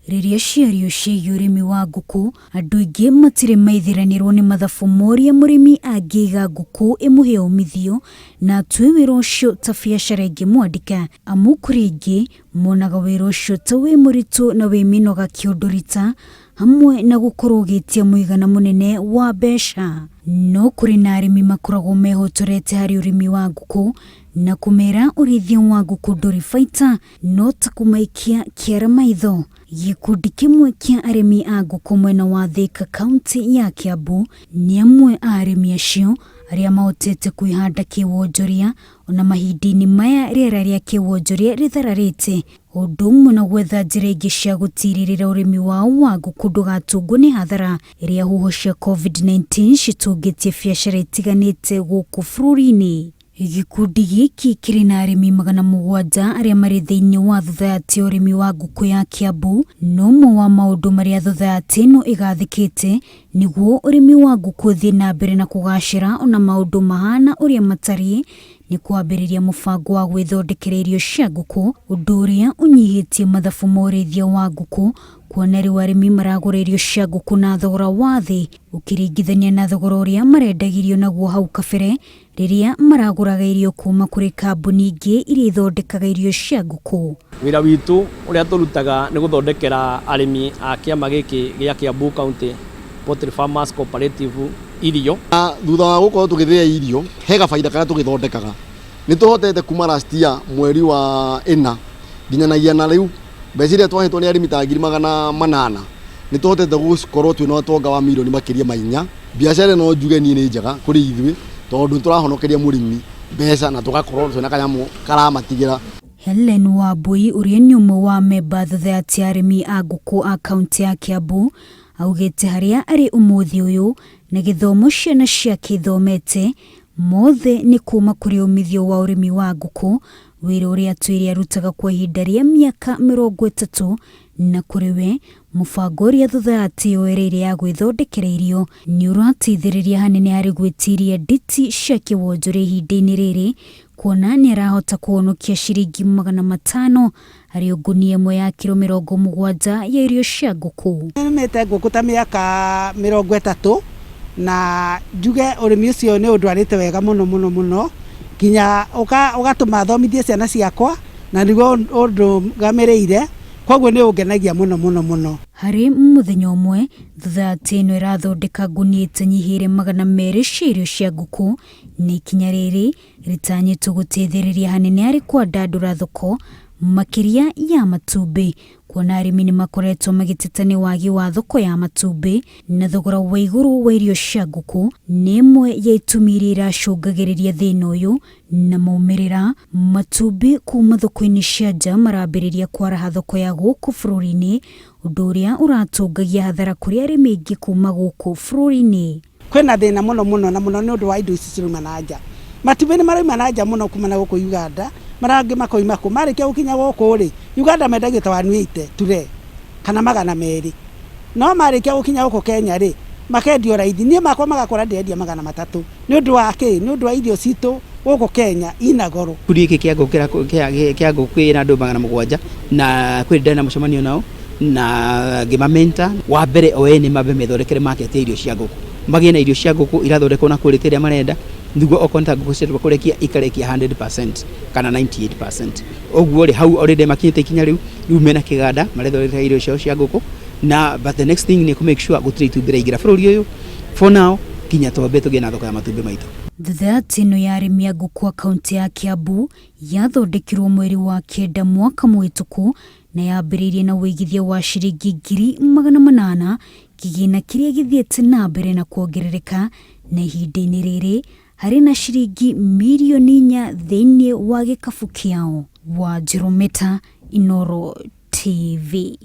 Riria ciario ciĩgiĩ ũrĩmi wa ngũkũ, andũ aingĩ matirĩ maithiranĩrwo nĩ mathabu moria mũrĩmi angĩiga ngũkũ ĩmũhe umithio na atue wĩra ũcio ta biacara ĩngĩmwandĩka, amu kũrĩ aingĩ monaga wĩra ũcio ta wĩ mũritũ na wĩ mĩnoga kĩũndũ-rita, hamwe na gũkorwo ũgĩtia mũigana mũnene wa mbeca. No kũrĩ na arĩmi makoragwo mehotorete harĩ ũrĩmi wa ngũkũ na kũmera ũrĩithia wa ngũkũ ndũrĩ baita no ta kũmaikia kĩara maitho. Gĩkundi kĩmwe kĩa arĩmi a ngũkũ mwena wa Thika kaunti ya Kiambu nĩ amwe a arĩmi acio arĩa mahotete kwĩhanda kĩwonjoria ona mahinda-inĩ maya rĩera rĩa kĩwonjoria rĩthararĩte, ũndũ ũmwe na gwetha njĩra ingĩ cia gũtirĩrĩra ũrĩmi wao wa ngũkũ ndũgatungwo nĩ hathara ĩrĩa huho cia COVID-19 citũngĩtie biacara itiganĩte gũkũ bũrũri-inĩ. Gĩkundi gĩkĩ kĩrĩ na arĩmi 700 arĩa marĩ thĩinĩ wa thutha-yati ũrĩmi wa ngũkũ ya Kiambu, no ũmwe wa maũndũ marĩa thutha-yati ĩno ĩgathĩkĩte nĩguo ũrĩmi wa ngũkũ ũthiĩ na mbere na kũgacĩra ona maũndũ mahana ũrĩa matariĩ nĩ kwambĩrĩria mũbango wa gwĩthondekera irio cia ngũkũ, ũndũ ũrĩa ũnyihĩtie mathabu ma ũrĩithia wa ngũkũ, kuona rĩu arĩmi maragũra irio cia ngũkũ na thogora wa thĩ ũkĩringithania na thogora ũrĩa marendagirio naguo hau kabere rĩrĩa maragũraga irio kuma kũrĩ kambuni ingĩ iria ithondekaga irio cia ngũkũ. Wĩra witũ ũrĩa tũrutaga nĩ gũthondekera arĩmi a kĩama gĩkĩ gĩa Kiambu County Poultry Farmers Cooperative irio. Thutha wa gũkorwo tũgĩthĩa irio, he gabaida karĩa tũgĩthondekaga. Nĩ tũhotete kuma last year mweri wa 4 nginyanagia na rĩu mbeca iria twahetwo nĩ arĩmi ta 800 nĩ tũhotete gũkorwo twĩna ũtonga wa mirioni makĩria ma 4. Biacara no njuge niĩ nĩ njega kũrĩ ithuĩ tondũ tũrahonokeria mũrĩmi mbeca na tũgakorwo twĩna kanyamu karamatigĩra. Helen Wambui ũrĩa nĩ ũmwe wa memba thutha-yati arĩmi a ngũkũ a kaunti ya Kiambu augĩte harĩa arĩ ũmũthĩ ũyũ na gĩthomo ciana ciake ithomete mothe nĩ kuma kũrĩ umithio wa ũrĩmi wa ngũkũ, wĩra ũrĩa atuĩre arutaga kwa ihinda rĩa mĩaka 30 na kũrĩ we mũbango ũrĩa thutha-yati yoereire ya gwĩthondekera irio nĩ ũrateithĩrĩria hanene harĩ gwĩtiria nditi cia kĩwonjoria ihinda-inĩ rĩrĩ, kuona nĩ arahota kuhonokia ciringi 500 harĩ ngunia ĩmwe ya kilo 70 ya irio cia ngũkũ. Nĩmĩte ngũkũ ta mĩaka 30 na njuge ũrĩmi ũcio nĩ ũndwarĩte wega mũno nginya ũgatũma thomithie ciana ciakwa na nĩguo ũndũ gamĩrĩire, koguo nĩ ũngenagia mũno. Harĩ mũthenya ũmwe thutha-yati ĩno ĩrathondeka ngunia itanyihĩire 200 cia irio cia ngũkũ, na ikinya rĩrĩ rĩtanyĩtwo gũteithĩrĩria hanene harĩ kwandandũra thoko makĩria ya matumbĩ, kuona arĩmi nĩ makoretwo magĩteta nĩ wagi wa thoko ya matumbĩ na thogora wa igũrũ wa irio cia ngũkũ nĩ ĩmwe ya itũmi iria iracũngagĩrĩria thĩna ũyũ, na maumĩrĩra matumbĩ kuma thoko-inĩ cia nja marambĩrĩria kwaraha thoko ya gũkũ bũrũri-inĩ, ũndũ ũrĩa ũratũngagia hathara kũrĩ arĩmi aingĩ kuma gũkũ bũrũri-inĩ. Kwĩna thĩna mũno na mũno nĩ ũndũ wa indo ici cirauma na nja. Matumbĩ nĩ marauma na nja mũno kuma na gũkũ Uganda, marangĩ makoima kũ, marĩkia gũkinya gũkũ rĩ Uganda mendagio ta 180 ture kana 200, no marĩkia gũkinya gũkũ Kenya rĩ makendio raithi. Niĩ makwa magakora ndendia 300 nĩ ũndũ wa kĩ? Nĩ ũndũ wa irio citũ gũkũ Kenya ina goro. Kuri gĩkĩ kĩa ngũkũ ĩna andũ 700 na kwĩ ndena mũcemanio nao na ngĩmamenta wa mbere o ene mabe methondekere market ya irio cia ngũkũ, magĩe na irio cia ngũkũ irathondekwo na quality ĩrĩa marenda, niguo okonta ngũkũ cia kũrekia ikarekia 100% kana 98%. Ũguo rĩ hau already makinyĩte ikinya rĩu mena kĩganda marethondekera irio ciao cia ngũkũ, na but the next thing ni ku make sure gũtirĩ itumbĩ rĩingĩra bũrũri ũyũ for now kinya twambe tũgĩe na thoko ya matumbĩ maitũ. Thutha-yati ĩno ya arĩmi a ngũkũ a kaunti ya Kiambu yathondekirwo mweri wa 9 mwaka mũhĩtũku na yambĩrĩirie na wĩigithia wa ciringi 800,000, kĩgĩna kĩrĩa gĩthiĩte na mbere na kuongerereka na ihinda-inĩ rĩrĩ harĩ na ciringi mirioni 4 thĩinĩ wa gĩkabu kĩao. Wa Jerometa, Inooro TV.